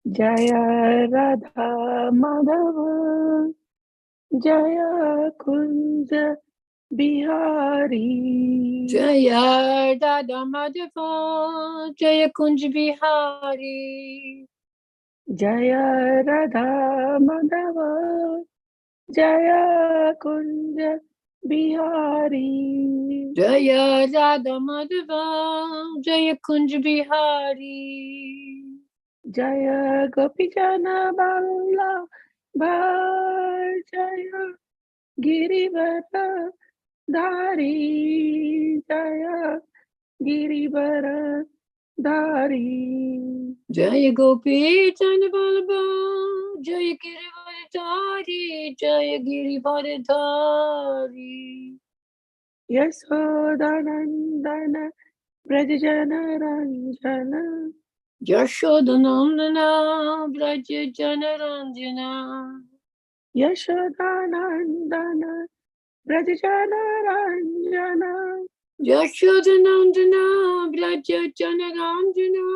Jaya Radha Madhava Jaya Kunja Bihari Jaya Radha Madhava Jaya Kunj Bihari Jaya Radha Madhava Jaya Kunja Bihari Jaya Radha Madhava Jaya Kunj Bihari Jaya Gopijana Bala Bhar Jaya Girivara Dhari Jaya Girivara Dhari Jaya Gopi Chand Balaba Jaya Girivardhari Jaya Girivardhari Yasodhanandana Brajajana Ranjana Yashodanandana Braja Janaranjana Yashodhanandana Brajajana Ranjana Yashodanandana Braja Janaranjana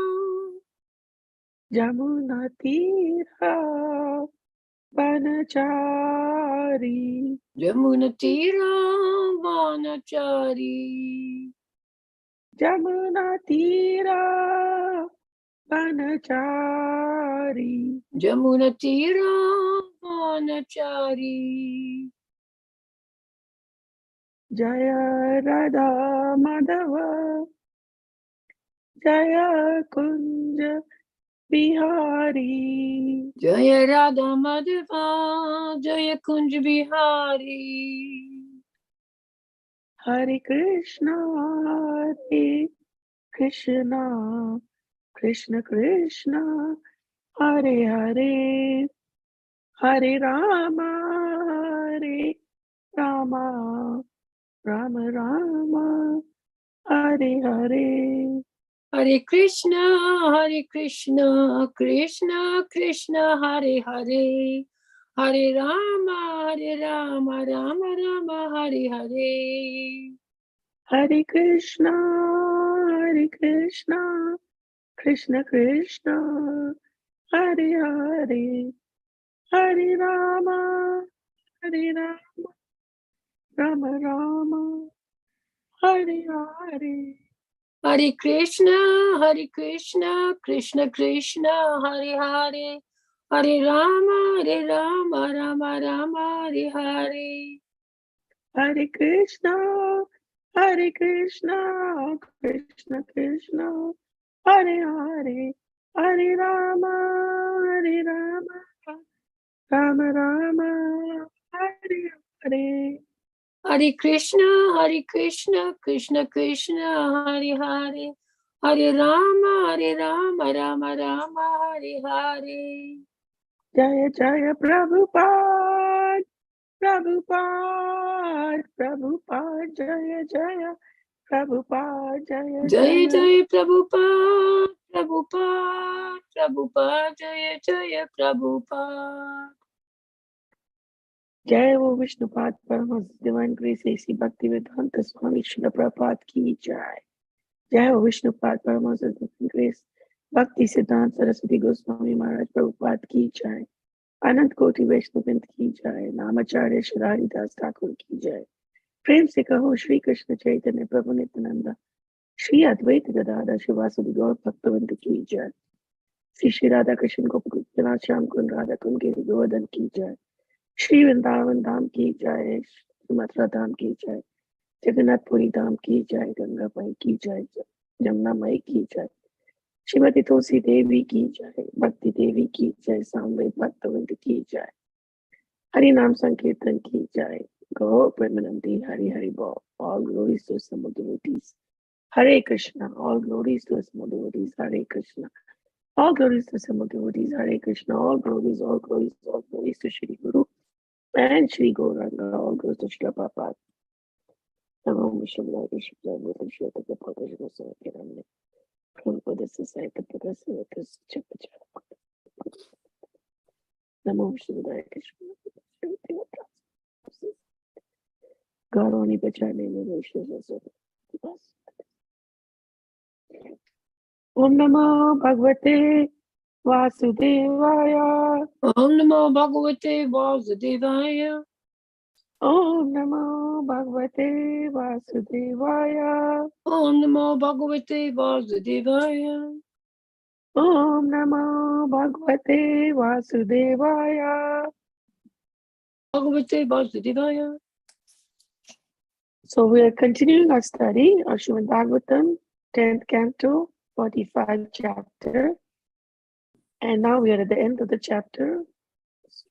Jamuna Tira Banachari Jamuna Tira Vanachari Jamuna Tira Banachari Jamuna Tira Vanachari Jaya Radha Madhava Jaya Kunja Bihari Jaya Radha Madhava Jaya Kunj Bihari Hare Krishna Hare Krishna Krishna Krishna Hare Hare Hare Rama Hare Rama Rama Rama Hare Hare Hare Krishna Krishna Krishna Hare Hare Hare Rama Rama Rama Hare Hare Hare Krishna Krishna Krishna Hare Hare Hare Rama Rama Rama Hare Hare Hare Krishna Krishna Krishna Hare Hare Hare Rama Rama Rama Hare Hare Hare Krishna Krishna Krishna Hare Hare Hare Rama Rama Rama Hare Hare Hare Krishna Krishna Krishna Hare Hare Hare Rama Rama Rama Hare Hare Jaya Jaya Prabhupada Prabhupada Jaya Jaya Prabhupada Jaya Jai Jaya Jai Prabhupada Jai Prabhupada Jai Ho Vishnupad Paramahansa Divine Grace A.C. Bhaktivedanta Swami Srila Prabhupada Ki Jai. Jai Ho Vishnupad Paramahansa Divine Grace Bhakti Siddhanta Saraswati Goswami Maharaj Prabhupada Ki Jai. Anant Koti Vaishnavind Ki Jai. Namacharya Shri Das Thakur Ki Jai. प्रेम से कहो श्री कृष्ण चैतन्य प्रभु नित्यानंद श्री अद्वैत गदाधर शिवासुदि गौर भक्तवंत की जय। श्री राधा कृष्ण गोपकुल श्याम कुंड राधा कुंड गिरि गोवर्धन की जय। श्री वृंदावन धाम की जय। श्री मथुरा धाम की जय। जगन्नाथपुरी धाम की जय। गंगा माई की जय। जमुना माई की जय। श्रीमती तुलसी देवी की जय। भक्ति देवी की जय। सामवेद भक्तवंत की जय। हरि नाम संकीर्तन की जय। Go Premanandi Hari Hari Bo. All glories to some devotees. Hare Krishna. All glories to some devotees. Hare Krishna. All glories to some devotees. Hare Krishna. All glories to Shri Guru and Shri Gauranga. All glories to Shri Prabhupada. Namo Vishnu Vishnu Vishnu Shweta Kapata Shri Kiramne. Prabhupada Society Progressive Chapachara. Namo Vishnu Vishnu God only bachane mein Vishnu Om Namo Bhagavate Vasudevaya. Om Namo Bhagavate Vasudevaya. Om Namo Bhagavate Vasudevaya. Om Namo Bhagavate Vasudevaya. Om Namo Bhagavate Vasudevaya. Bhagavate Vasudevaya. So we are continuing our study of Srimad Bhagvatam, 10th Canto, 45th chapter. And now we are at the end of the chapter.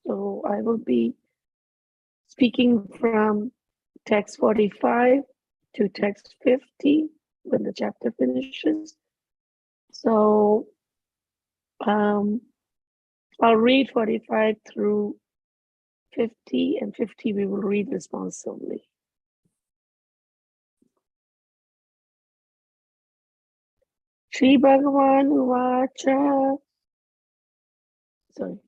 So I will be speaking from text 45 to text 50 when the chapter finishes. So I'll read 45 through 50, and 50 we will read responsively. Shri Bhagavan Uvacha. Sorry.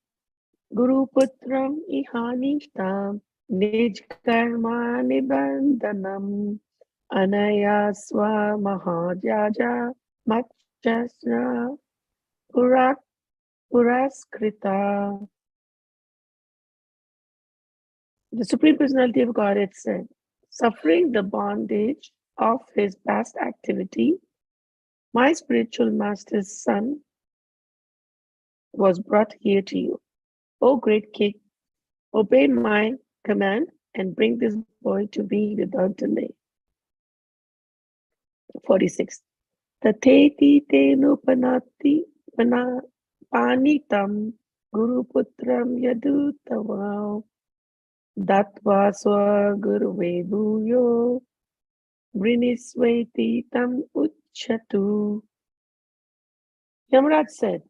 Guru Putram Ihanishtam Nij Karma Nibandhanam Anaya Swa Mahajaja Machasna Puraskrita. The Supreme Personality of Godhead said, suffering the bondage of his past activity, my spiritual master's son was brought here to you. O great king, obey my command and bring this boy to me without delay. 46. Tateti tenupanati panitam guruputram yadutava datva swa guruve bhuyo vrinisveti tam uchatu. Yamaraj said,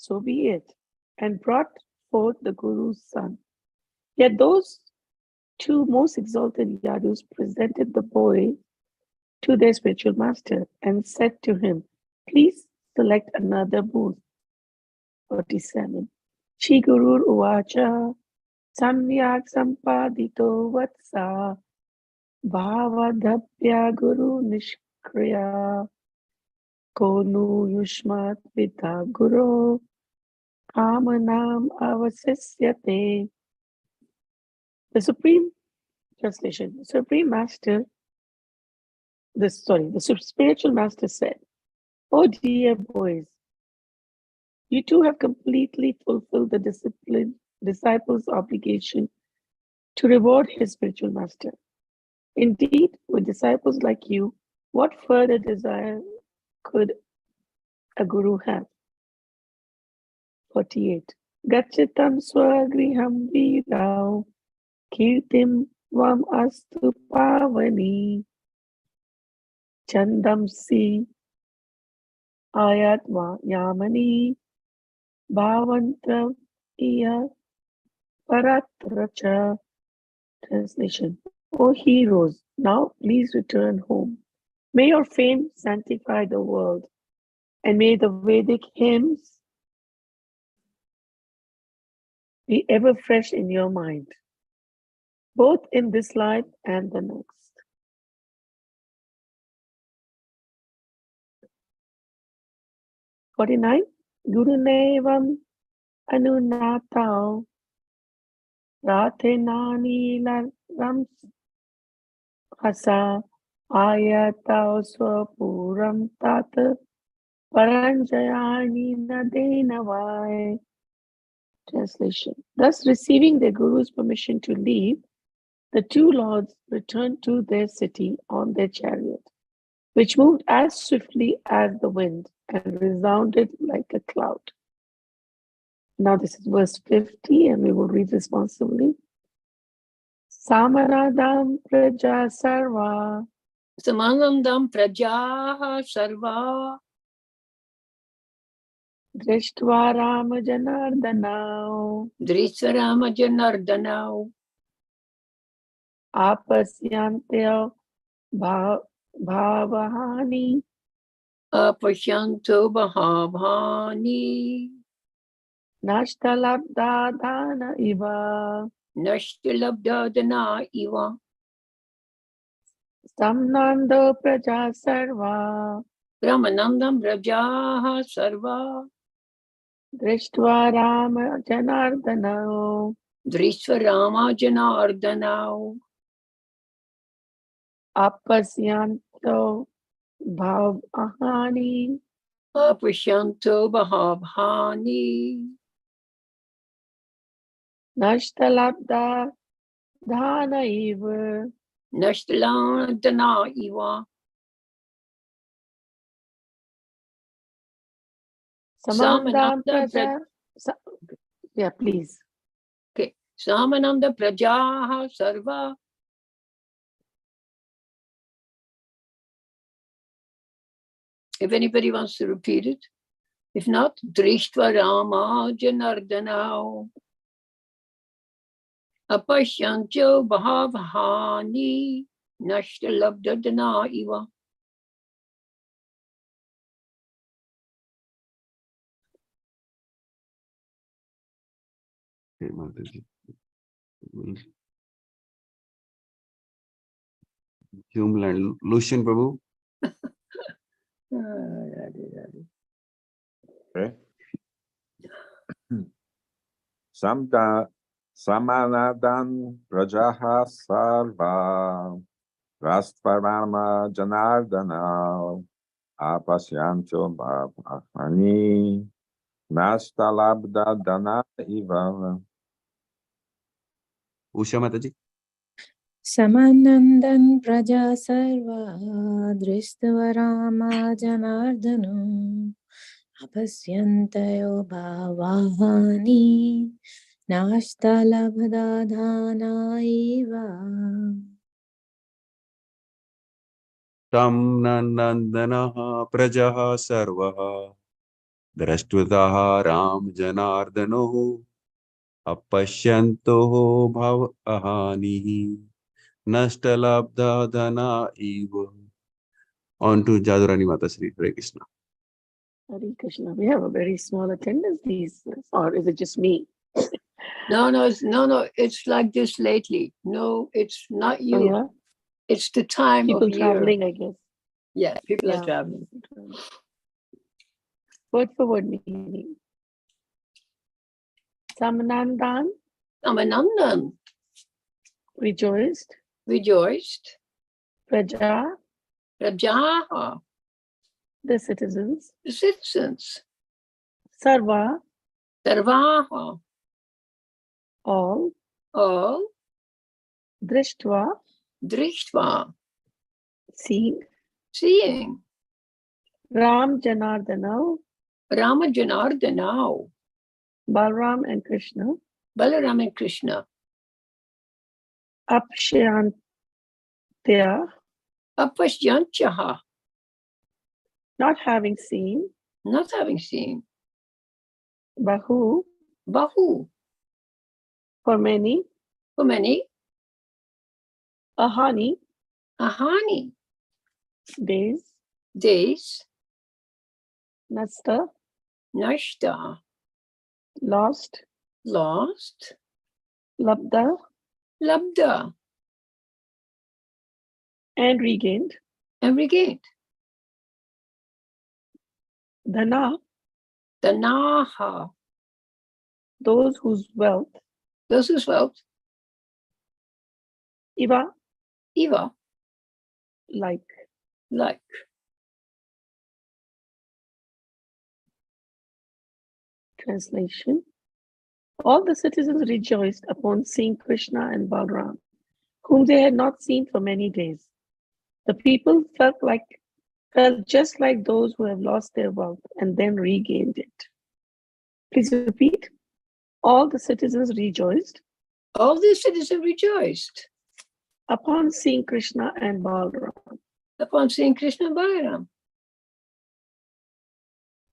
so be it, and brought forth the Guru's son. Yet those two most exalted Yadus presented the boy to their spiritual master and said to him, please select another booth. 47. Shri Gurur Uvacha Samyak Sampadito Vatsa Bhavadhapya Guru Nishkriya Konu Yushmat Vita Guru Kamanam Avasisyate. The Supreme Translation, Supreme Master, the spiritual master said, oh dear boys, you two have completely fulfilled the disciple's obligation to reward his spiritual master. Indeed, with disciples like you, what further desire could a guru have? 48. Gachitam swagriham virao kirtim vam astu pavani chandamsi ayatma yamani bhavantra iya paratracha. Translation. O heroes, now please return home. May your fame sanctify the world, and may the Vedic hymns be ever fresh in your mind, both in this life and the next. 49. Gurunevam anunatao rathenani rams hasa ayatao swapuram tata paranjayani nadenavai. Translation. Thus, receiving their Guru's permission to leave, the two lords returned to their city on their chariot, which moved as swiftly as the wind and resounded like a cloud. Now this is verse 50, and we will read responsibly. Samaradam praja sarva Samanandam prajaha sarva drishtva rama janardanao Drisarama Janardanao apasyantya bhavahani Apashanto Bhavani nashtalabdadana iva Nashtilabdadana Iva samnando praja sarva Ramanandam Rajaha Sarva Drishtva Rama Janardana Drishva Rama Janardana Apasyanto Bhav Ahani Apashyanto Bhavani Nashtalabda Dhana Eva Nashtalana Dana Iva Samandam Samananda Praja. Yeah, please. Okay. Samananda Prajaha Sarva. If anybody wants to repeat it. If not, Drishtva Rama Janardana Apashyancho Bhavani Nashtalabdadana Iva. Okay, Mataji. Lucian Prabhu. Okay. Samanadan Prajaha Sarva Rastvarama Janardana Apasyancho Bhavani Nashtalabda Dana Iva. Usha Mataji. Samanandan praja sarva drishtva rama janardano apasyantayo bhavani nashtalabdadhana iva. Tam Nandanaha Prajaha Sarvaha Drashtutaha Ram Janardano Apashyanto Bhav Ahani Nashtalabdha Dhana Eva. On to Jadurani Mataji. Hare Krishna. Hare Krishna. We have a very small attendance these, or is it just me? No, it's like this lately. No, it's not you. Oh, yeah? It's the time People of year. traveling, I guess. Yeah, people Yeah. are traveling. Word for word meaning. Samanandan Samanandan rejoiced. rejoiced. Praja, Rajaha, the citizens. the citizens. Sarva, Sarvaha, all. all. Drishtva, Drishtva, seeing. seeing. Ram Janardana, Rama Janardana, Balram and Krishna. Balaram and Krishna. Apshantya, Apashyanchaha, not having seen. not having seen. Bahu, Bahu, for many. for many. Ahani, Ahani, days. days. Nasta, Nashta, lost. lost. Labda, Labda, and regained. and regained. Dhana, Danaha, those whose wealth. those whose wealth. Iva, Eva, like. like. Translation. All the citizens rejoiced upon seeing Krishna and Balram, whom they had not seen for many days. The people felt just like those who have lost their wealth and then regained it. Please repeat. All the citizens rejoiced All the citizens rejoiced upon seeing Krishna and Balram, upon seeing Krishna and Balaram,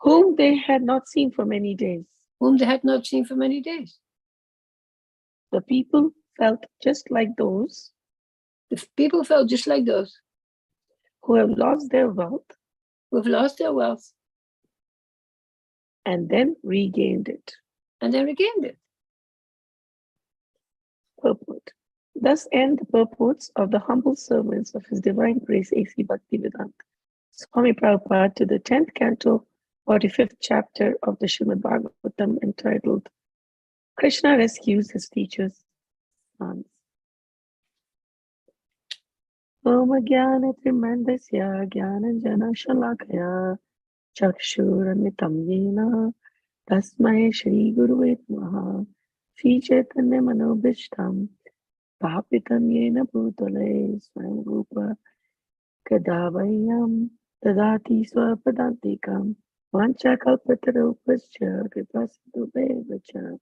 whom they had not seen for many days. whom they had not seen for many days. The people felt just like those The people felt just like those who have lost their wealth who have lost their wealth and then regained it. and then regained it. Purport. Thus end the purports of the humble servants of His Divine Grace A.C. Bhaktivedanta Swami Prabhupada to the 10th canto 45th chapter of the Srimad Bhagvatam, entitled Krishna Rescues His Teacher's Sons. Om Jnana Tremendasya Jnananjana Shalakaya Chakshuramitam Yena Tasmai Shri Guruve Namaha Shri Chaitanya Manobishtam Papitam Yena Bhutale Swayam Rupa Kadavayam Tadati Swapadantikam Vanchakalpatarupascha Kripasitubhavacha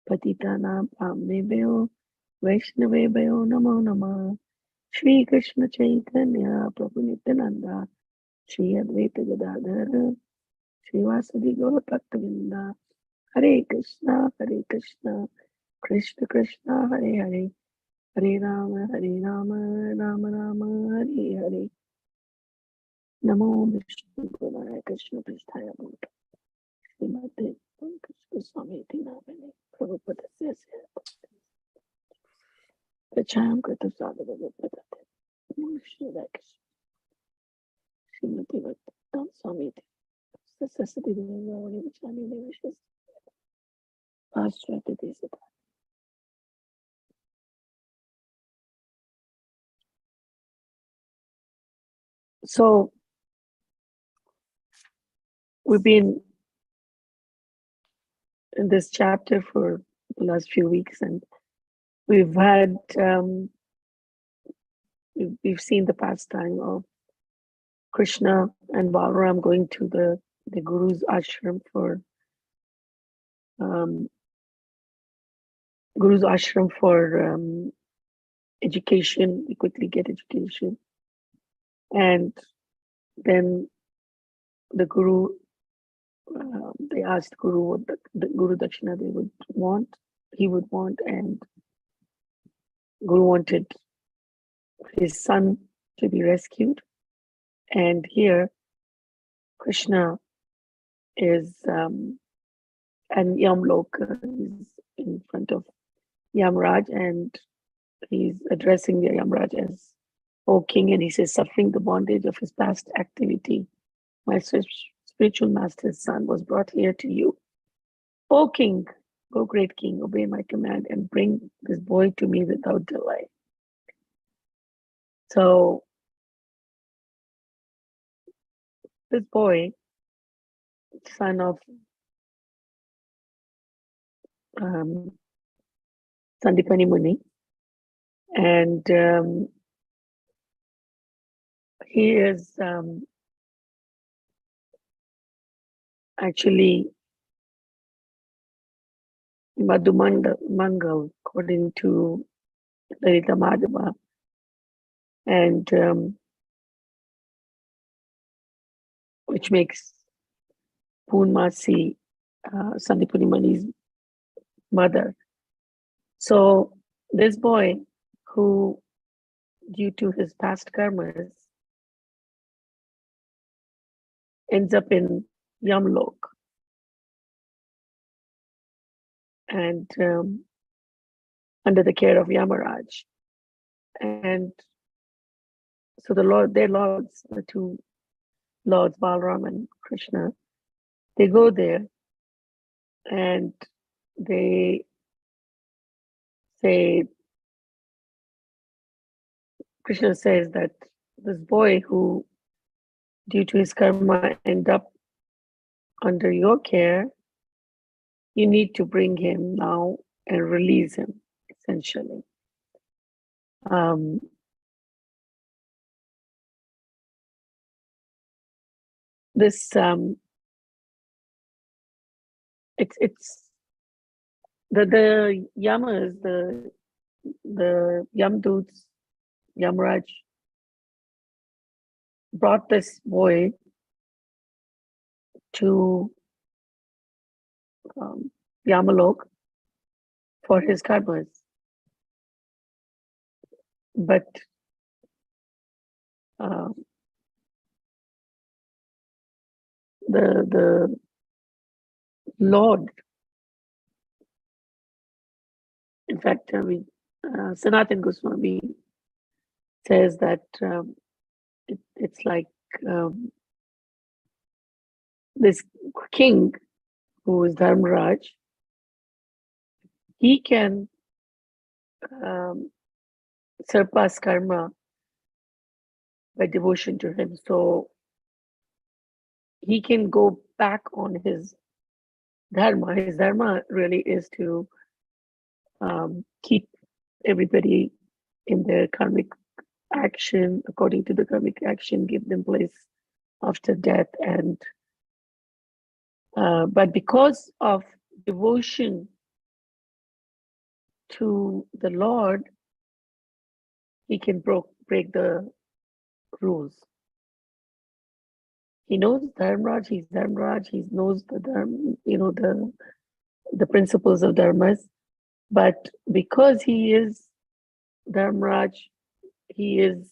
Patitanam Pamnebhyo Vaishnavebhyo Namo Namah Shri Krishna Chaitanya Prabhu Nityananda Shri Advaita Gadadhara Shri Vasadi Gaura Bhaktavinda Hare Krishna Krishna Krishna Hare Hare Hare Rama Rama Rama Hare Hare Namo Vishnu Purvaya Krishna Prasthaya Bhuta Srimad Krishna Swami Tinamani Prabhupada says Pracham Krita Sadhava Padate Vishnu Krishna Srimati Bhakti Swami Sasasati Devavani Vichani Devashis Ashwati Desata. So we've been in this chapter for the last few weeks, and we've had we've seen the pastime of Krishna and Balaram going to the Guru's ashram for education. We quickly get education, and then the Guru. They asked Guru what the Guru Dakshina they would want, he would want, and Guru wanted his son to be rescued. And here, Krishna is and Yamloka is in front of Yamraj, and he's addressing the Yamraj as, "O King," and he says, "Suffering the bondage of his past activity, my spiritual master's son was brought here to you. O King, O great King, obey my command and bring this boy to me without delay." So this boy, son of Sandipani Muni, and he is actually Madhumangal, according to Lalita Madhava, and which makes Poonmasi Sandipani Muni's mother. So this boy, who due to his past karmas ends up in Yamlok, and under the care of Yamaraj. And so their lords, the two lords, Balaram and Krishna, they go there and they say, Krishna says that this boy who, due to his karma, end up under your care, you need to bring him now and release him, essentially. This it's the yamas, the Yamduts, Yamraj brought this boy to Yamalok for his karmas, but the Lord, in fact, Sanatan Goswami says that it's like this king, who is Dharmaraj, he can surpass karma by devotion to him. So he can go back on his dharma. His dharma really is to keep everybody in their karmic action, according to the karmic action, give them place after death. And but because of devotion to the Lord, he can break the rules. He knows Dharmaraj, he's Dharmaraj, he knows the dharma, the principles of dharmas, but because he is Dharmaraj, he is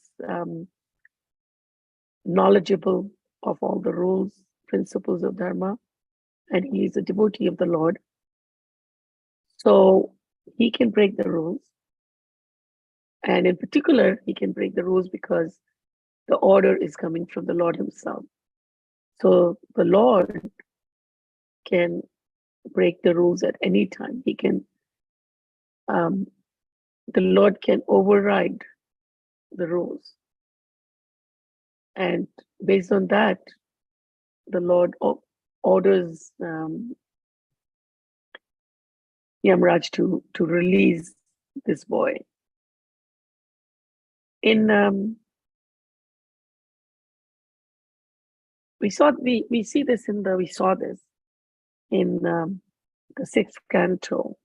knowledgeable of all the rules, principles of dharma, and he is a devotee of the Lord. So he can break the rules. And in particular, he can break the rules because the order is coming from the Lord himself. So the Lord can break the rules at any time. He can, the Lord can override the rules. And based on that, the Lord orders Yamraj to release this boy. We saw this in the sixth canto.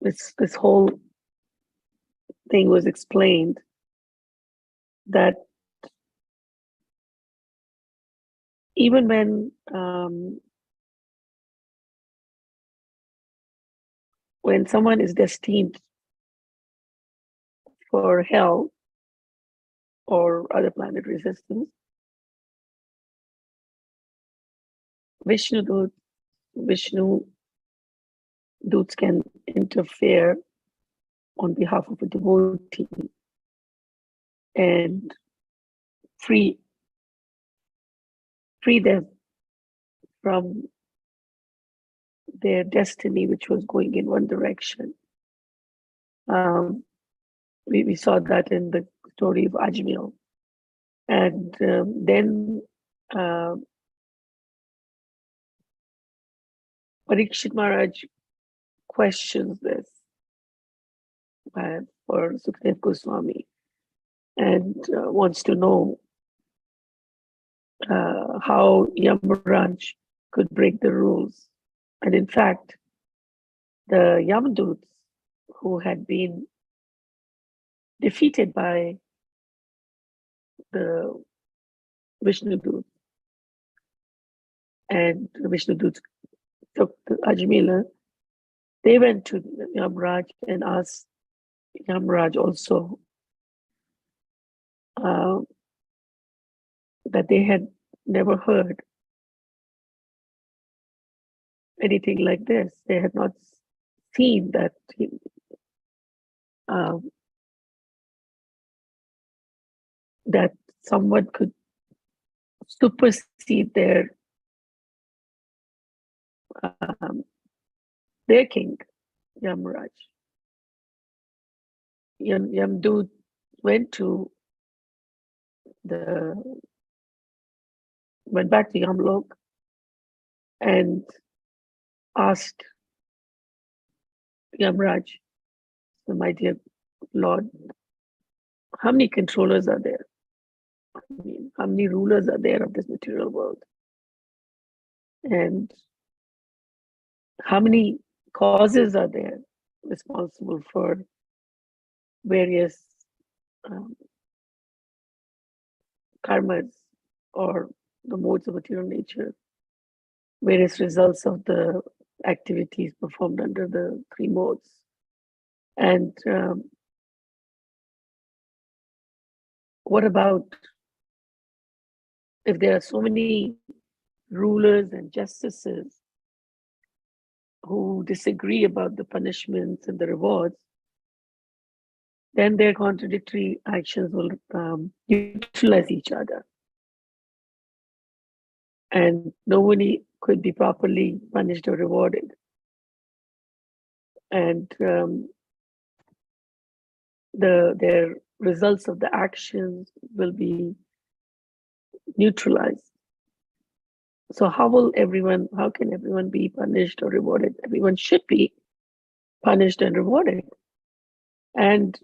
This whole thing was explained that even when someone is destined for hell or other planetary systems, Vishnu doots can interfere on behalf of a devotee and free them from their destiny, which was going in one direction. We saw that in the story of Ajmil. And then Parikshit Maharaj questions this for Sukhdev Goswami and wants to know how Yamaraj could break the rules. And in fact, the Yamaduts who had been defeated by the Vishnu Dut, and the Vishnu Dut took the Ajmila, they went to Yamaraj and asked Yamaraj also that they had never heard anything like this. They had not seen that that someone could supersede their king, Yamaraj. Yamdut went back to Yamlok and asked Yamaraj, my dear Lord, how many controllers are there? I mean, how many rulers are there of this material world? And how many causes are there responsible for various karmas or the modes of material nature, various results of the activities performed under the three modes? And what about if there are so many rulers and justices who disagree about the punishments and the rewards? then their contradictory actions will neutralize each other. And nobody could be properly punished or rewarded. And their results of the actions will be neutralized. So how can everyone be punished or rewarded? Everyone should be punished and rewarded. And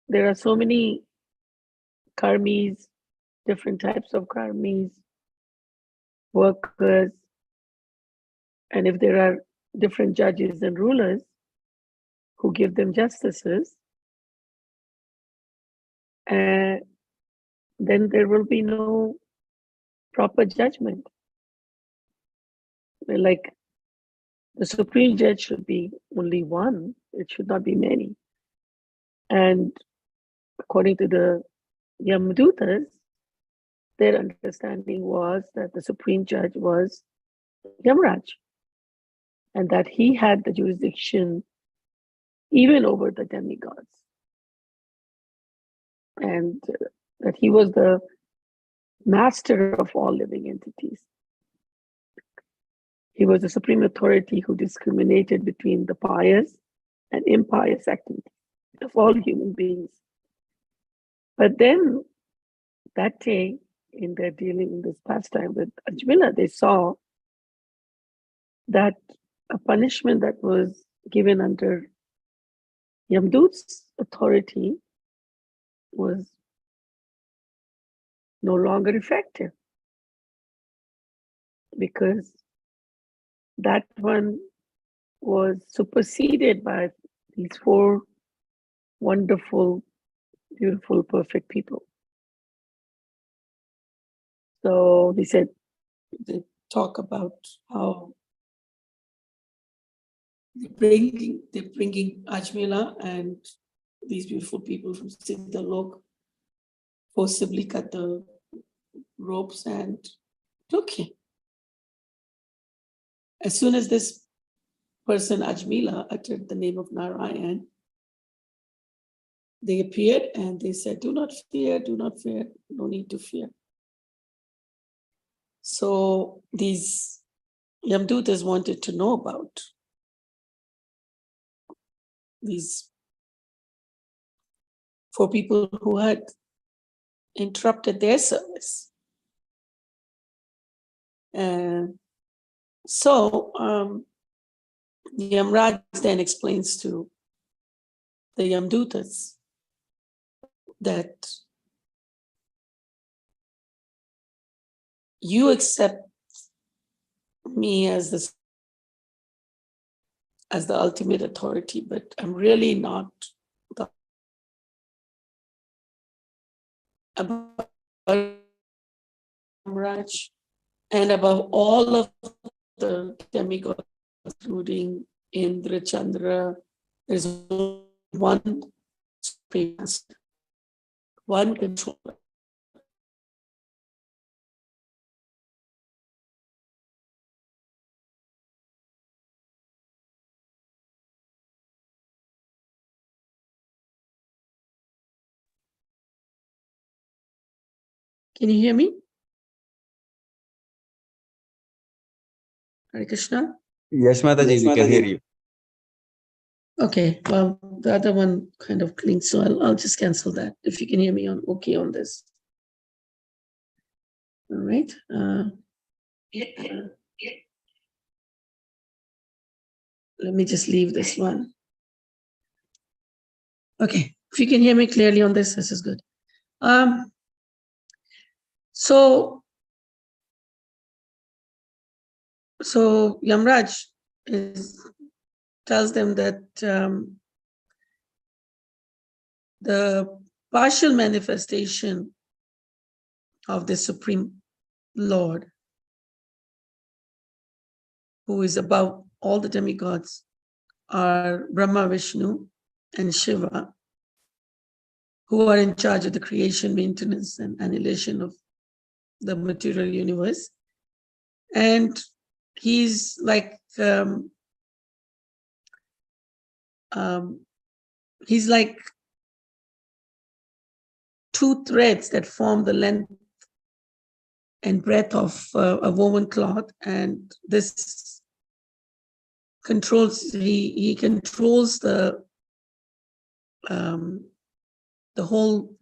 there are so many karmis, different types of karmis, workers, and if there are different judges and rulers who give them justices, then there will be no proper judgment. Like the supreme judge should be only one, it should not be many. And according to the Yamadutas, their understanding was that the supreme judge was Yamraj, and that he had the jurisdiction even over the demigods, and that he was the master of all living entities. He was the supreme authority who discriminated between the pious and impious activities of all human beings. But then that day, in their dealing in this pastime with Ajmila, they saw that a punishment that was given under Yamdut's authority was no longer effective, because that one was superseded by these four wonderful, beautiful, perfect people. So they talk about how they're bringing Ajmila and these beautiful people from Siddhalok forcibly cut the ropes and took him. As soon as this person, Ajmila, uttered the name of Narayan, they appeared and they said, do not fear, no need to fear. So these Yamdutas wanted to know about these four people who had interrupted their service. And so Yamraj then explains to the Yamdutas that you accept me as the ultimate authority, but I'm really not the Yamraj. And above all of the demigods, including Indra, Chandra, there's one supreme master, one controller. Can you hear me? Hare Krishna? Yes, Mataji, we can hear you. Okay, well, the other one kind of clinks, so I'll just cancel that. If you can hear me on this. All right. Let me just leave this one. Okay, if you can hear me clearly on this is good. So Yamraj tells them that the partial manifestation of the Supreme Lord, who is above all the demigods, are Brahma, Vishnu, and Shiva, who are in charge of the creation, maintenance, and annihilation of the material universe. And he's like two threads that form the length and breadth of a woven cloth, and this controls, he controls the whole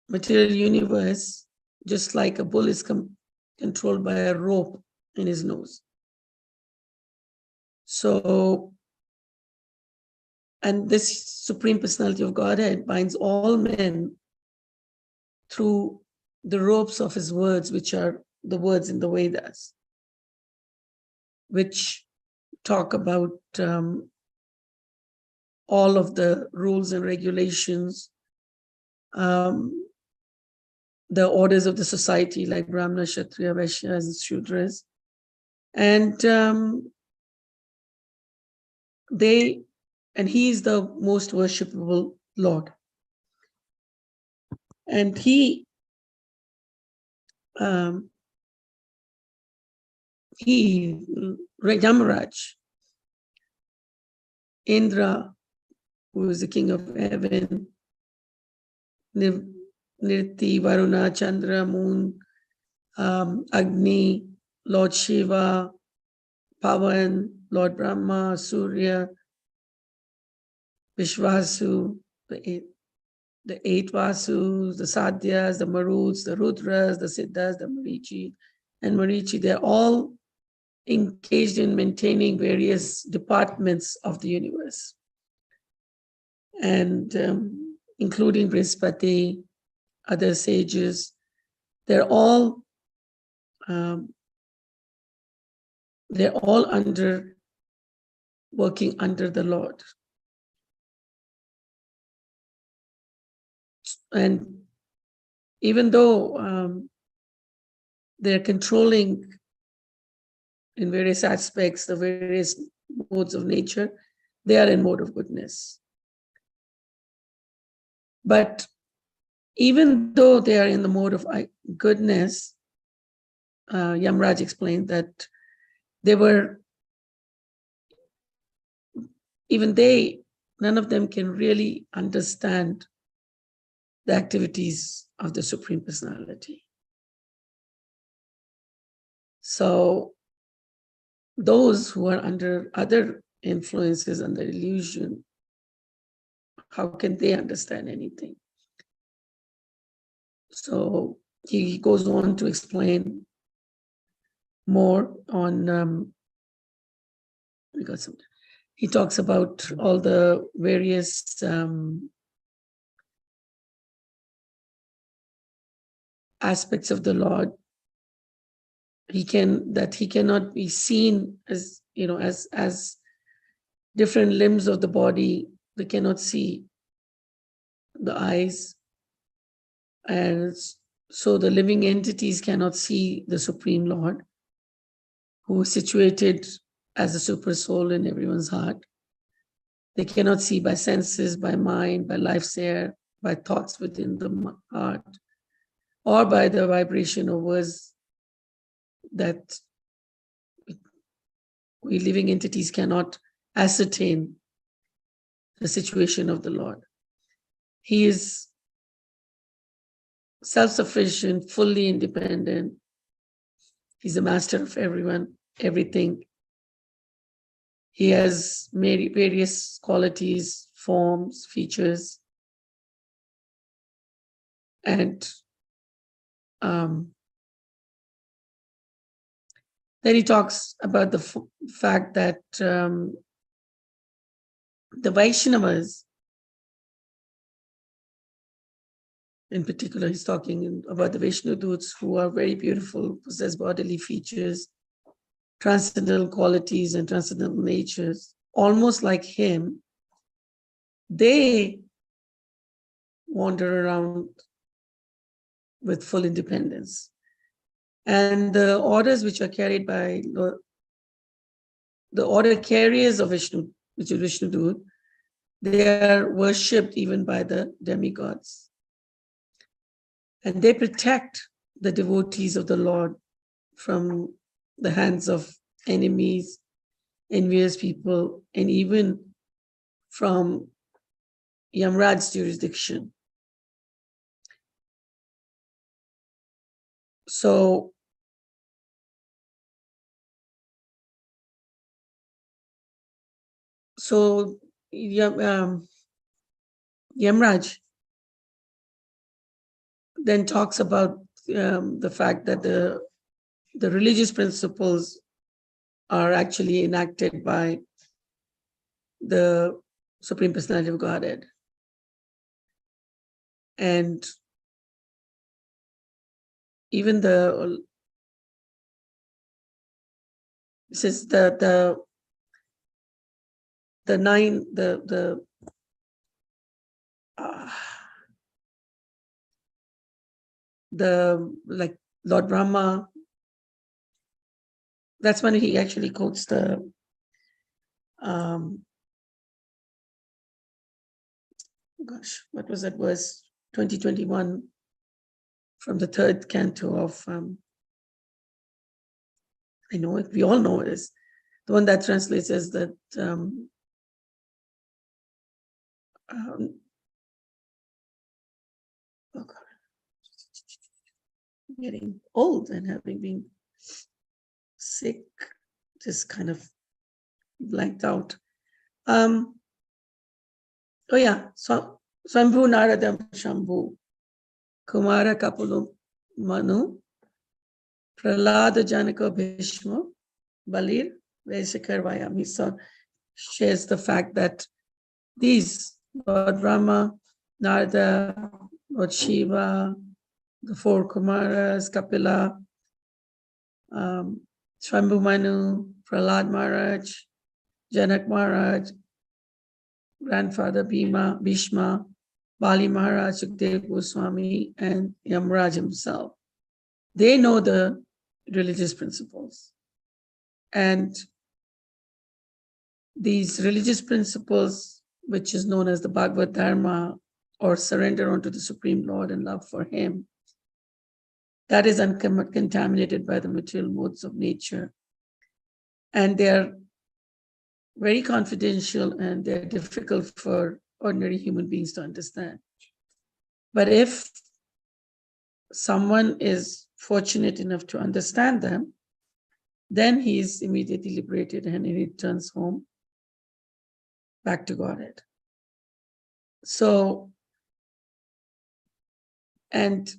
material universe, just like a bull is controlled by a rope in his nose. So, and this Supreme Personality of Godhead binds all men through the ropes of his words, which are the words in the Vedas, which talk about all of the rules and regulations, the orders of the society, like Brahmana, Kshatriya, Vaishyas, and Shudras. And he is the most worshipable Lord. And Yamaraj, Indra, who is the king of heaven, Nirti, Varuna, Chandra, Moon, Agni, Lord Shiva, Pavan, Lord Brahma, Surya, Vishvasu, the eight Vasus, the Sadhyas, the Maruts, the Rudras, the Siddhas, the Marichi, they're all engaged in maintaining various departments of the universe. And including Brihaspati, other sages, they're all working under the Lord. And even though they're controlling in various aspects the various modes of nature, they are in mode of goodness. But even though they are in the mode of goodness, Yamaraj explained that none of them can really understand the activities of the Supreme Personality. So those who are under other influences, under illusion, how can they understand anything? So he goes on to explain more on, he talks about all the various aspects of the Lord. He cannot be seen as, as different limbs of the body. They cannot see the eyes. And so the living entities cannot see the Supreme Lord, who is situated as a super soul in everyone's heart. They cannot see by senses, by mind, by life's air, by thoughts within the heart, or by the vibration of words that we living entities cannot ascertain the situation of the Lord. He is self-sufficient, fully independent. He's the master of everyone, everything. He has various qualities, forms, features. And then he talks about the fact that the Vaishnavas, in particular, he's talking about the Vaishnaduts, who are very beautiful, possess bodily features, transcendental qualities and transcendental natures, almost like him. They wander around with full independence. And the orders which are carried by the order carriers of Vishnu, which is Vishnudut, they are worshipped even by the demigods. And they protect the devotees of the Lord from the hands of enemies, envious people, and even from Yamaraj's jurisdiction. So Yamraj then talks about the fact that the religious principles are actually enacted by the Supreme Personality of Godhead. And even says the nine like Lord Brahma, that's when he actually quotes the gosh, what was that verse? 2021 from the third canto of I know it, we all know it is the one that translates as that oh God, getting old and having been sick, just kind of blanked out. Oh yeah, so Swambhu Naradam Shambhu Kumara Kapulu Manu Pralada Janaka Bhishma Balir Vesikar Vayami. So shares the fact that these Lord Brahma, Narada, Lord Shiva, the four Kumaras, Kapila, Swambhu Manu, Prahlad Maharaj, Janak Maharaj, grandfather Bhishma, Bali Maharaj, Sukdev Goswami, and Yamraj himself. They know the religious principles. And these religious principles, which is known as the Bhagavad Dharma, or surrender unto the Supreme Lord and love for Him, that is uncontaminated by the material modes of nature. And they're very confidential and they're difficult for ordinary human beings to understand. But if someone is fortunate enough to understand them, then he is immediately liberated and he returns home back to Godhead. So, and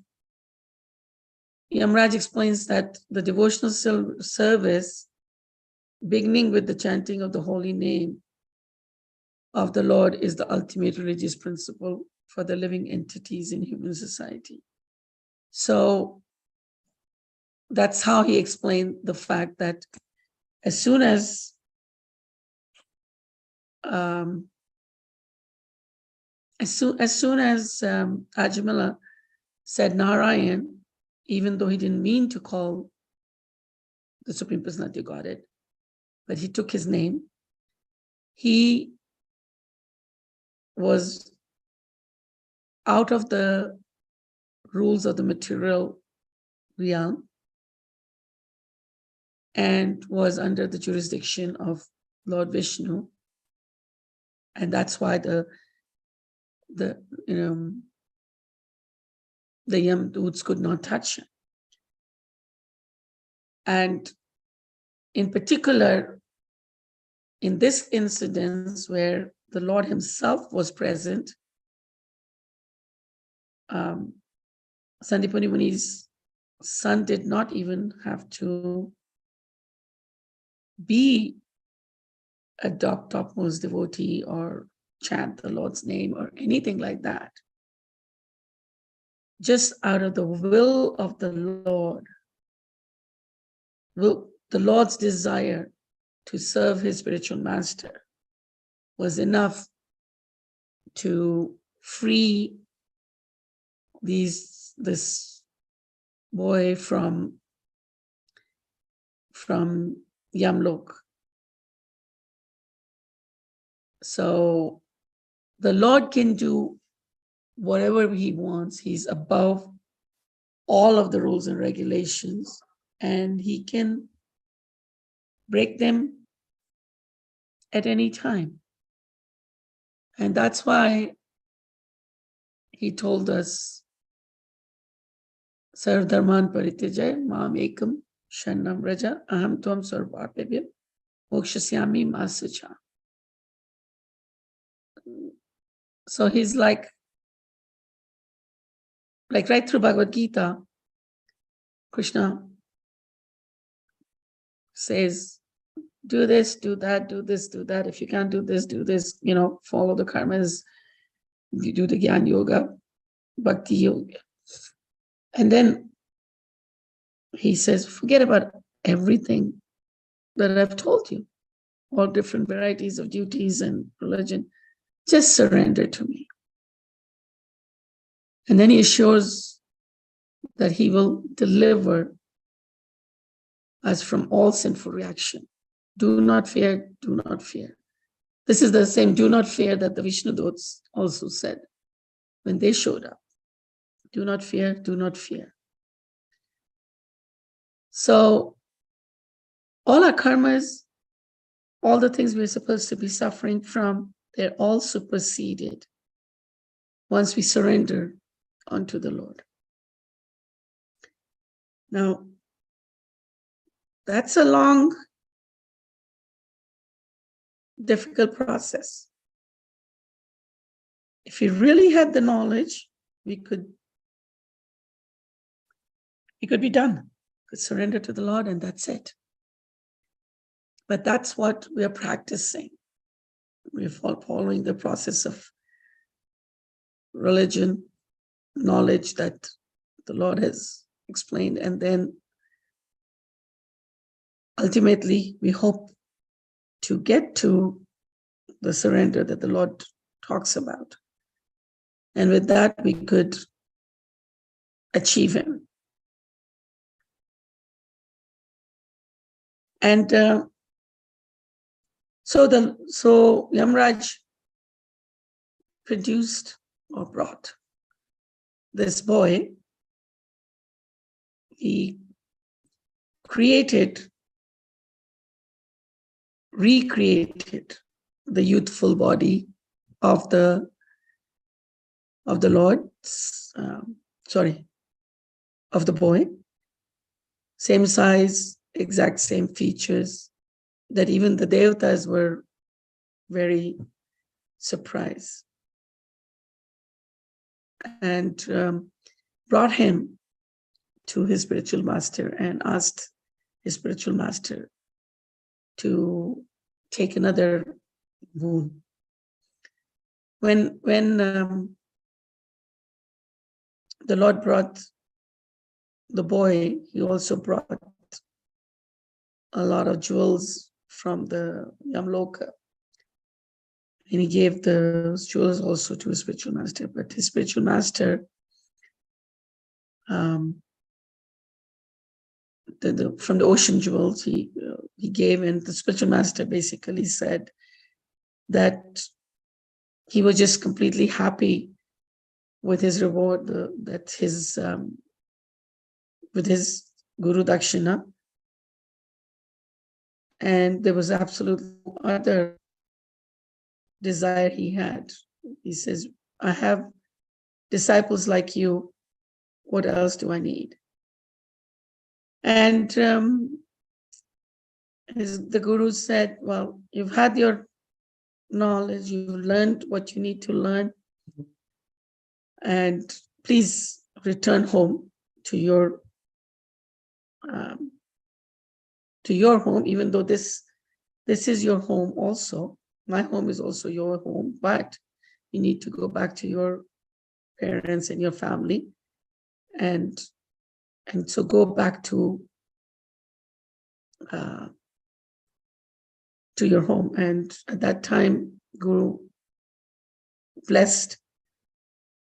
Yamraj explains that the devotional service, beginning with the chanting of the holy name of the Lord, is the ultimate religious principle for the living entities in human society. So that's how he explained the fact that as soon as Ajamala said Narayan, even though he didn't mean to call the Supreme Personality of Godhead, but he took his name, he was out of the rules of the material realm and was under the jurisdiction of Lord Vishnu. And that's why the Yamdoots could not touch him. And in particular, in this incident where the Lord himself was present, Sandipani Muni's son did not even have to be a topmost devotee or chant the Lord's name or anything like that. Just out of the will of the Lord, the Lord's desire to serve his spiritual master was enough to free this boy from Yamlok. So the Lord can do whatever he wants. He's above all of the rules and regulations, and he can break them at any time. And that's why he told us Sarvdharman paritijay mam ekam sharnam raja aham tvam sarvapebhyam mokshasyami masucha. So he's like right through Bhagavad Gita, Krishna says, do this, do that, do this, do that. If you can't do this, follow the karmas. You do the Gyan Yoga, Bhakti Yoga. And then he says, forget about everything that I've told you, all different varieties of duties and religion. Just surrender to me. And then he assures that he will deliver us from all sinful reaction. Do not fear, do not fear. This is the same do not fear that the Vishnudots also said when they showed up. Do not fear, do not fear. So all our karmas, all the things we're supposed to be suffering from, they're all superseded once we surrender unto the Lord. Now, that's a long, difficult process. If we really had the knowledge, we could be done. We could surrender to the Lord and that's it. But that's what we are practicing. We're following the process of religion, knowledge that the Lord has explained, and then ultimately we hope to get to the surrender that the Lord talks about. And with that, we could achieve Him. And so Yamraj produced or brought this boy. He recreated the youthful body of the Lord, of the boy, same size, exact same features, that even the devatas were very surprised, and brought him to his spiritual master and asked his spiritual master to take another boon. When the Lord brought the boy, he also brought a lot of jewels from the Yamloka. And he gave those jewels also to his spiritual master. But his spiritual master, from the ocean jewels, he gave, and the spiritual master basically said that he was just completely happy with his reward, with his Guru Dakshina. And there was absolutely no other desire he had. He says, I have disciples like you. What else do I need? And the Guru said, well, you've had your knowledge, you've learned what you need to learn, and please return home to your home, even though this is your home also. My home is also your home, but you need to go back to your parents and your family, and so go back to your home. And at that time, Guru blessed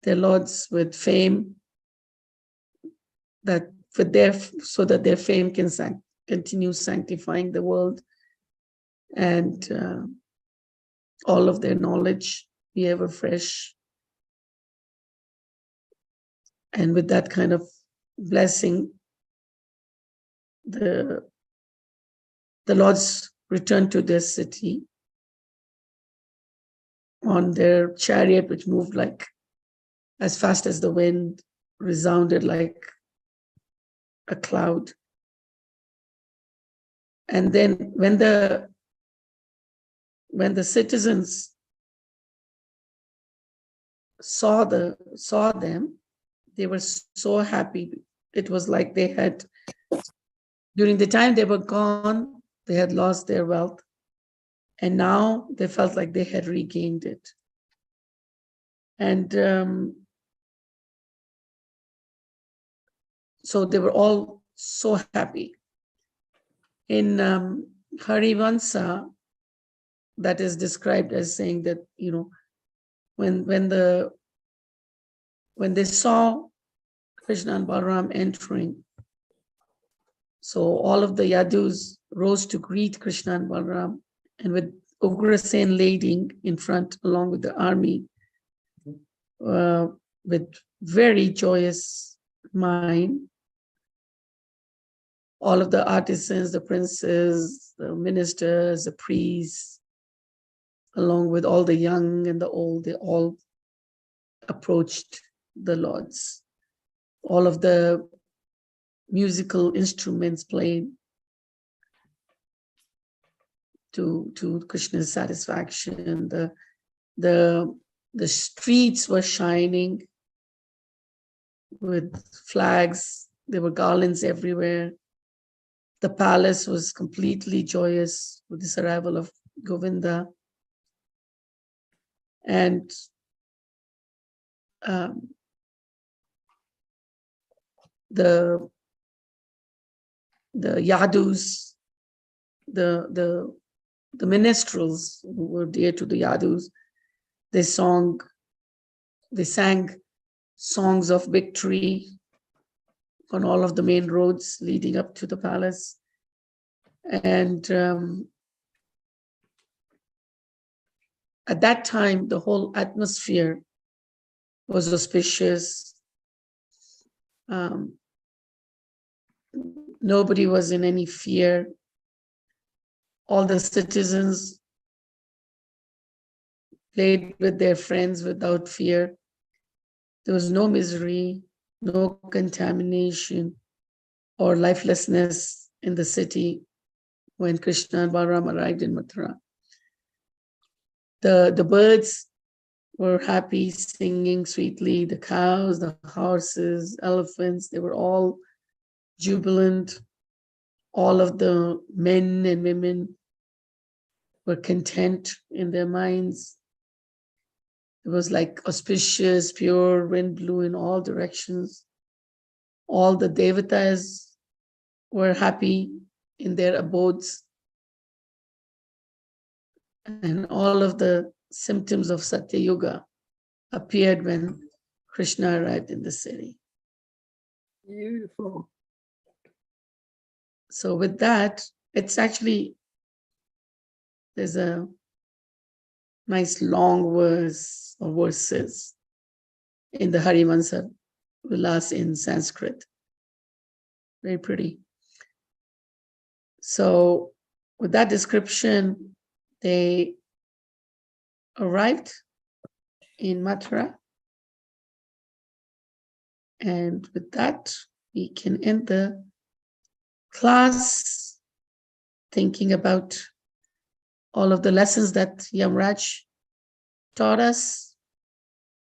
their lords with fame, so that their fame can continue sanctifying the world, and all of their knowledge be ever fresh. And with that kind of blessing, the lords returned to their city on their chariot, which moved like as fast as the wind, resounded like a cloud. And then when the citizens saw them, they were so happy. It was like they had, during the time they were gone, they had lost their wealth. And now they felt like they had regained it. And so they were all so happy. In Harivansa, that is described as saying that, you know, when they saw Krishna and Balaram entering, so all of the Yadus rose to greet Krishna and Balaram, and with Ugrasen leading in front along with the army, with very joyous mind, all of the artisans, the princes, the ministers, the priests, along with all the young and the old, they all approached the lords. All of the musical instruments played to Krishna's satisfaction. The streets were shining with flags. There were garlands everywhere. The palace was completely joyous with this arrival of Govinda. And the Yadus, the minstrels who were dear to the Yadus, they sang songs of victory on all of the main roads leading up to the palace. And at that time, the whole atmosphere was auspicious. Nobody was in any fear. All the citizens played with their friends without fear. There was no misery, no contamination or lifelessness in the city when Krishna and Balaram arrived in Mathura. The birds were happy, singing sweetly. The cows, the horses, elephants, they were all jubilant. All of the men and women were content in their minds. It was like auspicious, pure wind blew in all directions. All the devatas were happy in their abodes. And all of the symptoms of Satya Yuga appeared when Krishna arrived in the city. Beautiful. So with that, it's actually, there's a nice long verse or verses in the Harivansa Vilas in Sanskrit. Very pretty. So with that description, they arrived in Mathura. And with that, we can end the class thinking about all of the lessons that Yamraj taught us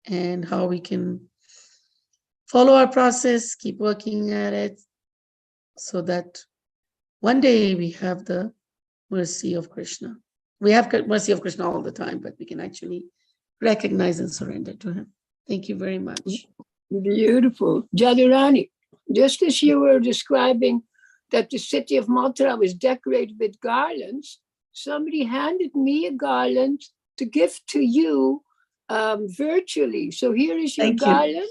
and how we can follow our process, keep working at it, so that one day we have the mercy of Krishna. We have mercy of Krishna all the time, but we can actually recognize and surrender to him. Thank you very much. Beautiful. Jadurani, just as you were describing that the city of Mathura was decorated with garlands, somebody handed me a garland to give to you virtually. So here is your garland,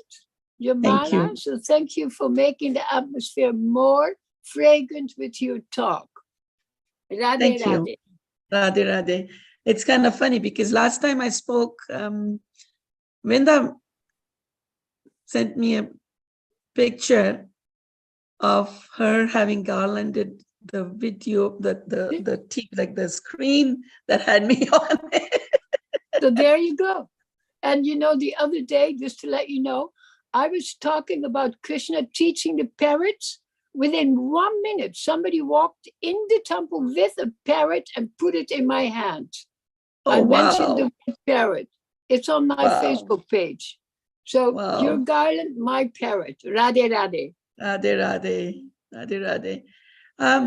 your mala. So thank you for making the atmosphere more fragrant with your talk. Radhe, thank you. Radhe. Radhe, Radhe. It's kind of funny because last time I spoke, Vinda sent me a picture of her having garlanded the video, the like the screen that had me on it. So there you go. And you know, the other day, just to let you know, I was talking about Krishna teaching the parrots Within 1 minute, somebody walked in the temple with a parrot and put it in my hand. Oh, I mentioned the wow. word parrot. It's on my Wow. Facebook page. So Wow. your garland, my parrot. Radhe Radhe. Radhe, Radhe. Radhe, Radhe.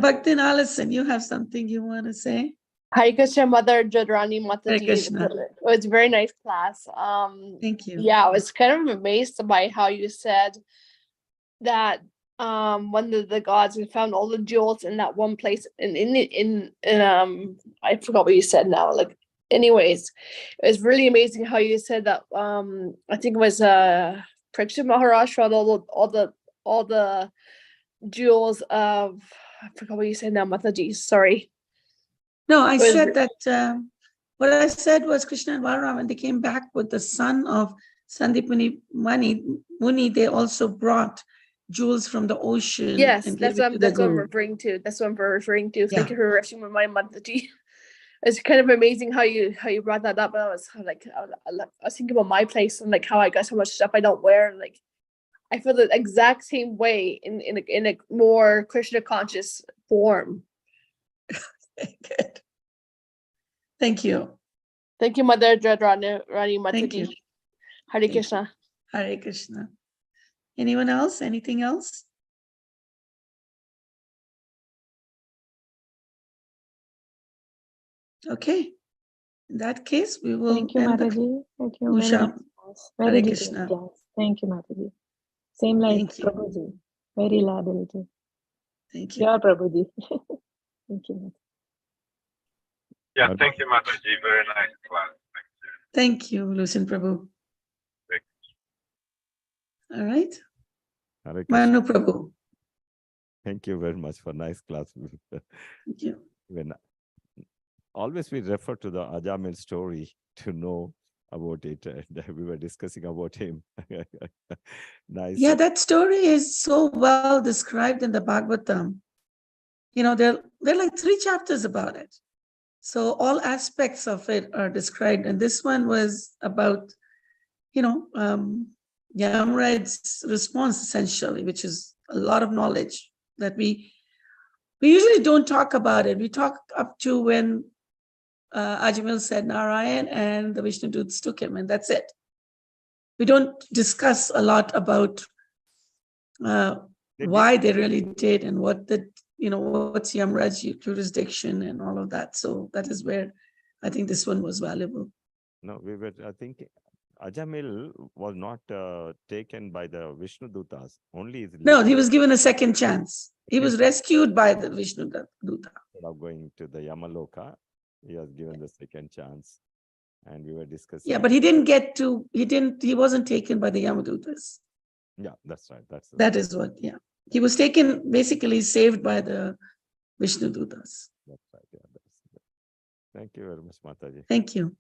Bhaktin Allison, you have something you want to say? Hare Krishna, Mother Jadurani, Hare Mataji. Krishna. It was a very nice class. Thank you. Yeah, I was kind of amazed by how you said that one of the gods found all the jewels in that one place in I forgot what you said now. Like, anyways, it was really amazing how you said that. I think it was Parikshit Maharaj had all the jewels of, I forgot what you said now, Mataji. Sorry. No, I It was said that what I said was Krishna and Balaram, when they came back with the son of Sandipani Muni, they also brought jewels from the ocean Yes, and gave that's it what to the I'm guru. referring to. That's what I'm referring to. Yeah. Thank you for refreshing my mind, Mataji. It's kind of amazing how you brought that up. I was like, I was thinking about my place and like how I got so much stuff I don't wear. Like, I feel the exact same way in a more Krishna conscious form. Good. Thank you. Thank you, Mother Jadurani Thank Mataji. you. Hare Thank Krishna. Hare Krishna. Anyone else? Anything else? Okay. In that case, we will Thank you, end the Mataji. Thank you. Usha. Very nice. Very Hare detailed Krishna. class. Thank you, Mataji. Same like Thank you. Prabhuji. Very elaborative. Thank you. Yeah, Prabhuji. Thank you. Yeah, thank you, Mataji. Very nice class. Thank you, Lucien Prabhu. All right. Hare Krishna. Manu Prabhu. Thank you very much for nice class. Thank you. When always we refer to the Ajamil story to know about it, and we were discussing about him. Nice. Yeah, that story is so well described in the Bhagvatam. You know, there are like 3 chapters about it. So all aspects of it are described. And this one was about, Yamraj's response essentially, which is a lot of knowledge that we usually don't talk about it. We talk up to when Ajamil said Narayan and the Vishnu Doots took him, and that's it. We don't discuss a lot about why they really did and what's Yamraj jurisdiction and all of that. So that is where I think this one was valuable. No, I think Ajamil was not taken by the Vishnu Dutas. Only No, he was given a second chance. He was rescued by the Vishnu Duta. Instead of going to the Yamaloka, he was given the second chance. And we were discussing. Yeah, but he wasn't taken by the Yamadutas. Yeah, that's right. That is what, yeah. He was taken, basically saved by the Vishnu Dutas. That's right. Yeah, thank you very much, Mataji. Thank you.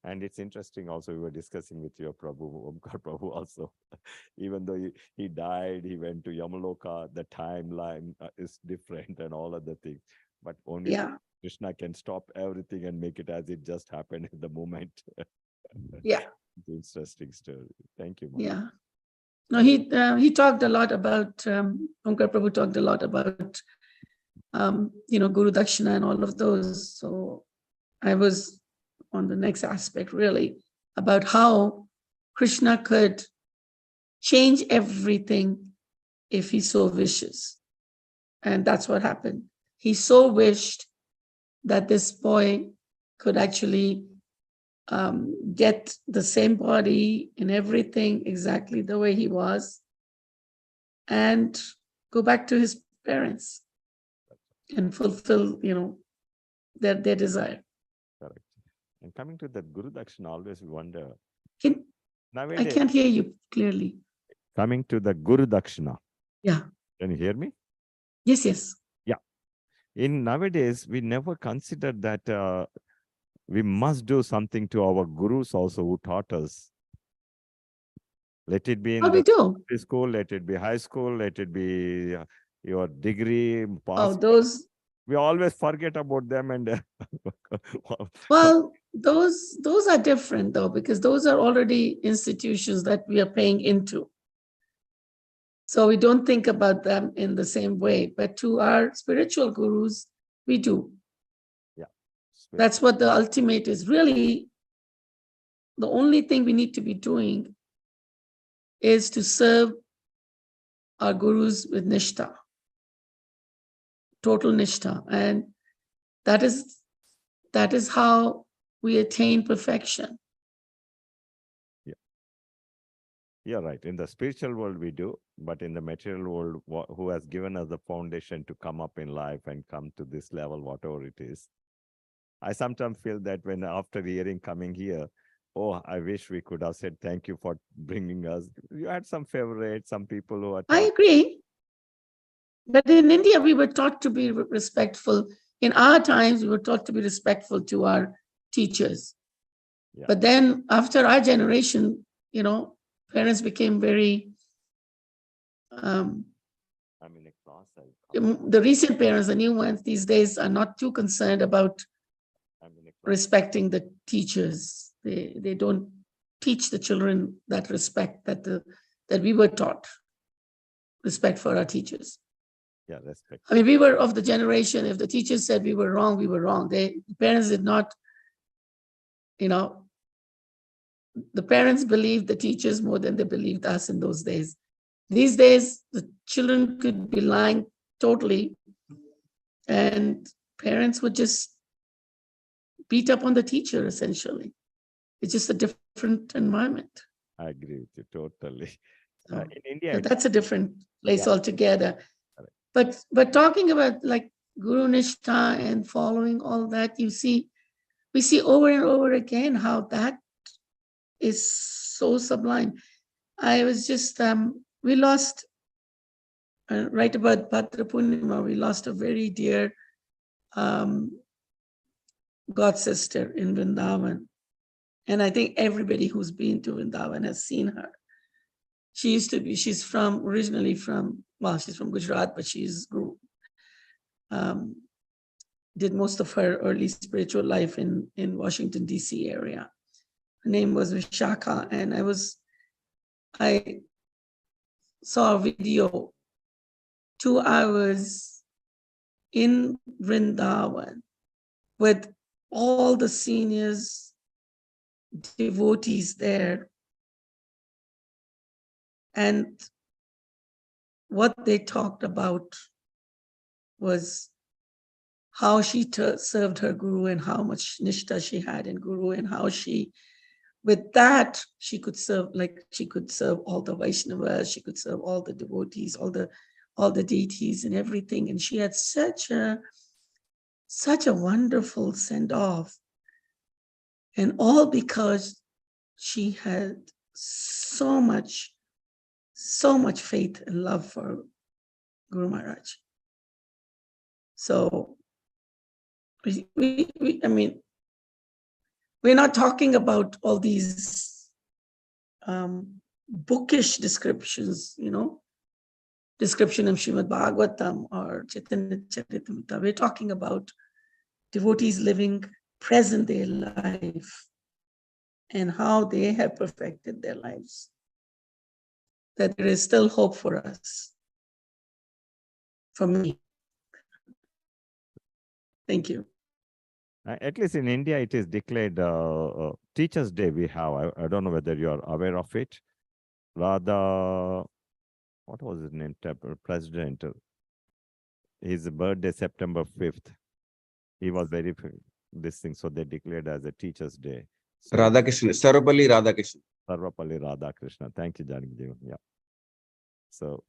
And it's interesting also, we were discussing with your Prabhu, Omkar Prabhu also. Even though he died, he went to Yamaloka, the timeline is different and all other things. But only Krishna can stop everything and make it as it just happened in the moment. Yeah. Interesting story. Thank you, Mataji. Yeah. No, he talked a lot about, Omkar Prabhu talked a lot about, Guru Dakshina and all of those. So I was on the next aspect really about how Krishna could change everything if he so wishes. And that's what happened. He so wished that this boy could actually get the same body and everything exactly the way he was and go back to his parents and fulfill, their desire. Correct. And coming to that Guru Dakshina, always we wonder. I can't hear you clearly. Coming to the Guru Dakshina. Yeah. Can you hear me? Yes. Yeah. In nowadays, we never consider that we must do something to our gurus also who taught us. Let it be in the school, let it be high school, let it be your degree. Those. We always forget about them and. Well, those are different though, because those are already institutions that we are paying into. So we don't think about them in the same way, but to our spiritual gurus, we do. Yeah. That's what the ultimate is. Really, the only thing we need to be doing is to serve our gurus with nishtha, total nishtha. And that is how we attain perfection. You're right. In the spiritual world, we do, but in the material world, who has given us the foundation to come up in life and come to this level, whatever it is. I sometimes feel that when after hearing coming here, oh, I wish we could have said thank you for bringing us. You had some favorites, some people who are. I agree. But in India, we were taught to be respectful. In our times, we were taught to be respectful to our teachers. Yeah. But then after our generation, parents became very, I'm in a class. the recent parents, the new ones these days, are not too concerned about respecting the teachers. They don't teach the children that respect that we were taught, respect for our teachers. Yeah, respect. I mean, we were of the generation, if the teachers said we were wrong, we were wrong. The parents did not, the parents believed the teachers more than they believed us in those days. These days, the children could be lying totally, and parents would just beat up on the teacher, essentially. It's just a different environment. I agree with you totally. So, In India, that's a different place Yeah. altogether. Correct. But talking about like Guru Nishtha and following all that, we see over and over again how that is so sublime. I was just, we lost, right about Bhadra Purnima, we lost a very dear god sister in Vrindavan. And I think everybody who's been to Vrindavan has seen her. She's originally from Gujarat, but did most of her early spiritual life in Washington, D.C. area. Her name was Vishakha, and I saw a video, 2 hours in Vrindavan with all the seniors, devotees there. And what they talked about was how she served her guru and how much nishtha she had in guru, and how with that, she could serve all the Vaishnavas, she could serve all the devotees, all the deities and everything. And she had such a wonderful send-off. And all because she had so much faith and love for Guru Maharaj. So I mean, we're not talking about all these bookish descriptions, description of Srimad Bhagvatam or Chaitanya Charitamrita. We're talking about devotees living present day life and how they have perfected their lives. That there is still hope for us, for me. Thank you. At least in India, it is declared Teachers' Day we have. I don't know whether you are aware of it. Radha, what was his name? President. His birthday, September 5th. He was this thing, so they declared as a Teachers' Day. So, Radhakrishna, Sarvapalli Radhakrishna. Sarvapalli Radhakrishna. Thank you, Janaki. Yeah. So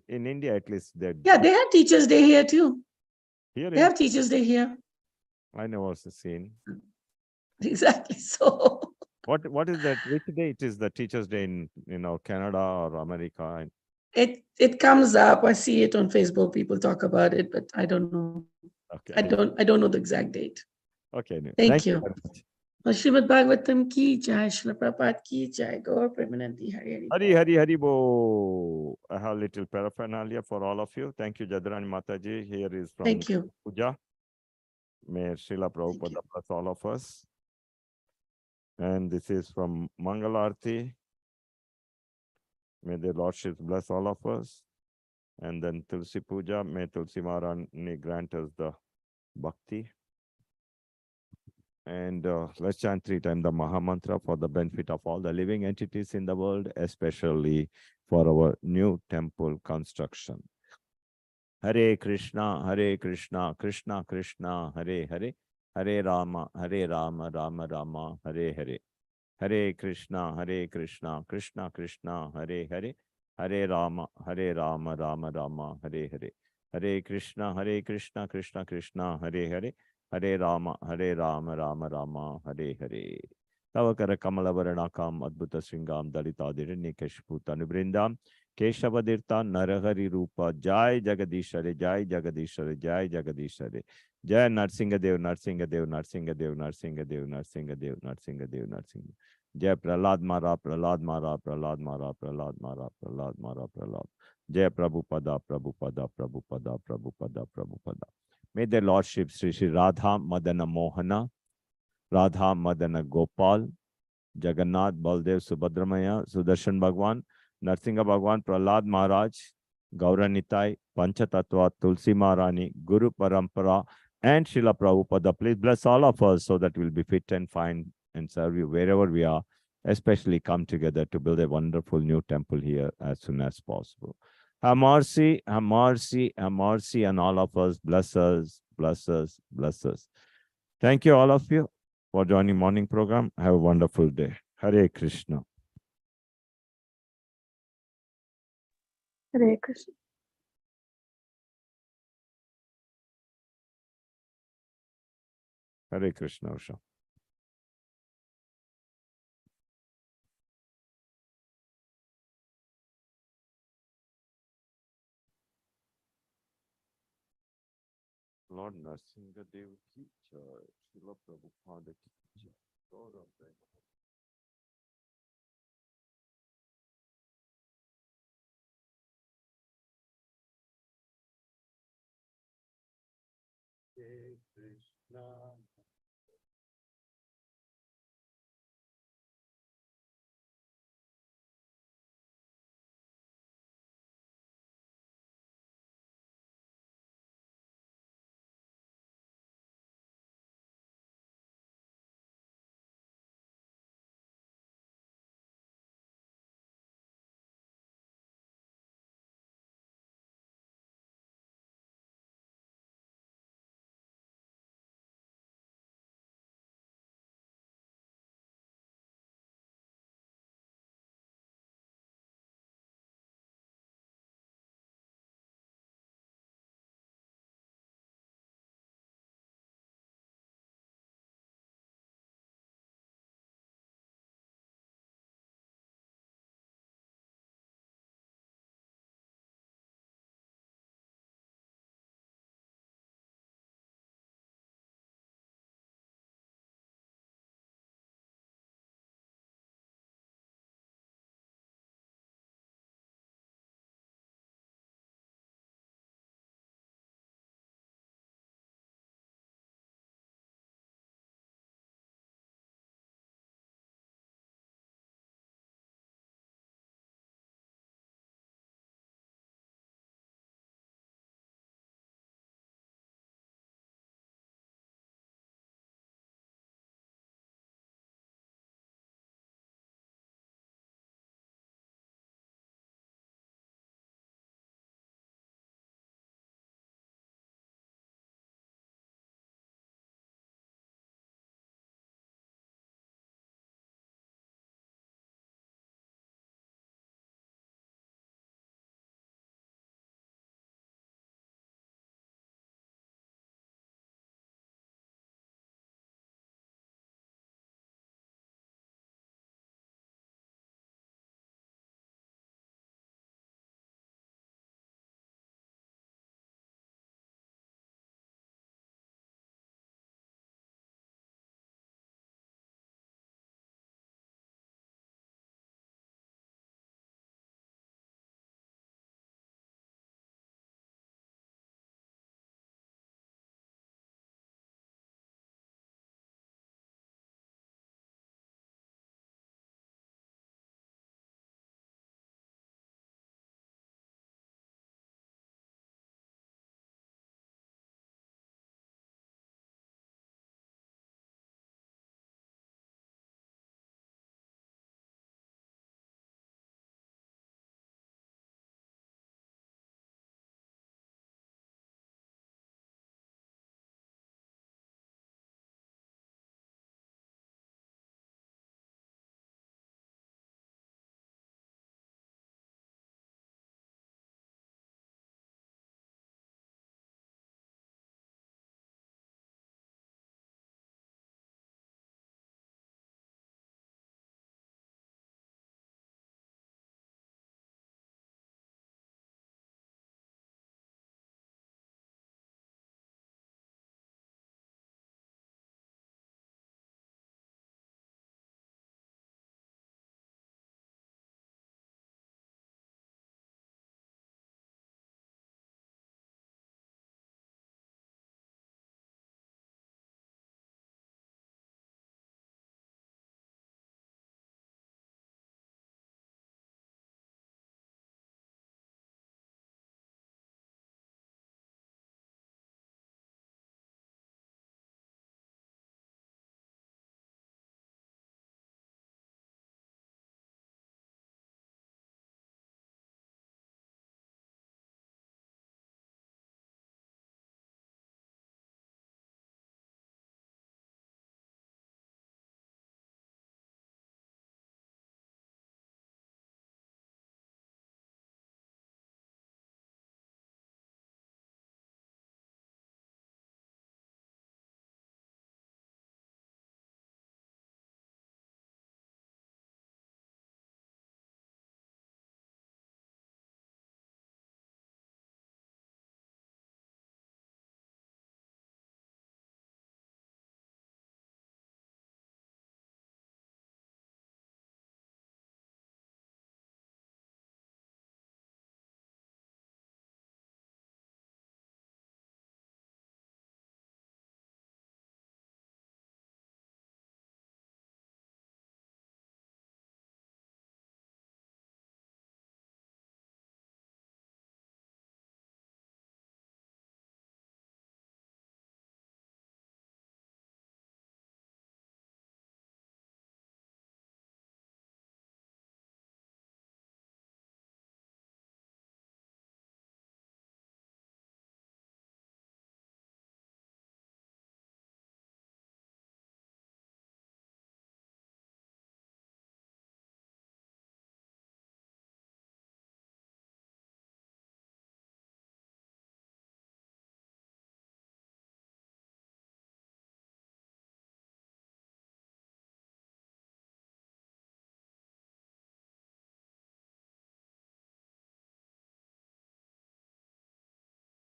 in India, at least they have Teachers' Day here too. Here they have Teachers' Day here. I never seen. Exactly. So what is that? Which day it is the Teachers' Day in Canada or America? It comes up. I see it on Facebook. People talk about it, but I don't know. Okay. I don't know the exact date. Okay. Thank you. Srimad Bhagvatam ki jai, Srila Prabhupada ki jai, Gaur Premanandi Hari Hari Hari Hari Bo. I have a little paraphernalia for all of you. Thank you, Jadurani Mataji. Here is from Thank you. Puja. May Srila Prabhupada bless all of us. And this is from Mangalarti. May the Lordships bless all of us. And then Tulsi Puja, may Tulsi Maharani grant us the bhakti. And let's chant 3 times the Maha Mantra for the benefit of all the living entities in the world, especially for our new temple construction. Hare Krishna, Krishna Krishna, Hare Hare, Hare Rama, Rama Rama, Hare Hare. Hare Krishna, Krishna Krishna, Hare Hare, Hare Rama, Rama Rama, Hare Hare. Hare Krishna, Krishna Krishna, Hare Hare, Hare Rama, Rama Rama, Hare Hare. Tavakara Kamalavarnakam, Adbhuta Sringam, Dalitadirani Keshputa Nubrindam, Keshabadirta, Narahari Rupa, Jai Jagadishare, Jai Jagadishare, Jai Jagadishare. Jai Narsingadev, Narsingadev, Narsingadev, Narsingadev, Narsingadev, Narsingadev, Narsingadev. Jai Prahlad Mara, Prahlad Mara, Prahlad Mara, Prahlad Mara, Prahlad Mara, Prahlad. Jai Prabhupada, Prabhupada, Prabhupada, Prabhupada, Prabhupada. May the Lordship Sri Radha Madana Mohana, Radha Madana Gopal, Jagannath, Baldev, Subhadramaya, Sudarshan Bhagwan, Narsingha Bhagwan, Prahlad Maharaj, Gauranitai, Panchatattva, Tulsi Maharani, Guru Parampara, and Srila Prabhupada. Please bless all of us so that we'll be fit and fine and serve you wherever we are, especially come together to build a wonderful new temple here as soon as possible. Have mercy, have mercy, have mercy on all of us. Bless us, bless us, bless us. Thank you, all of you, for joining morning program. Have a wonderful day. Hare Krishna. Hare Krishna. Hare Krishna, Usha. Lord Narsinga Dev ki jai, Srila Prabhupada ki jai. Gaurav Bhai. Hare Krishna.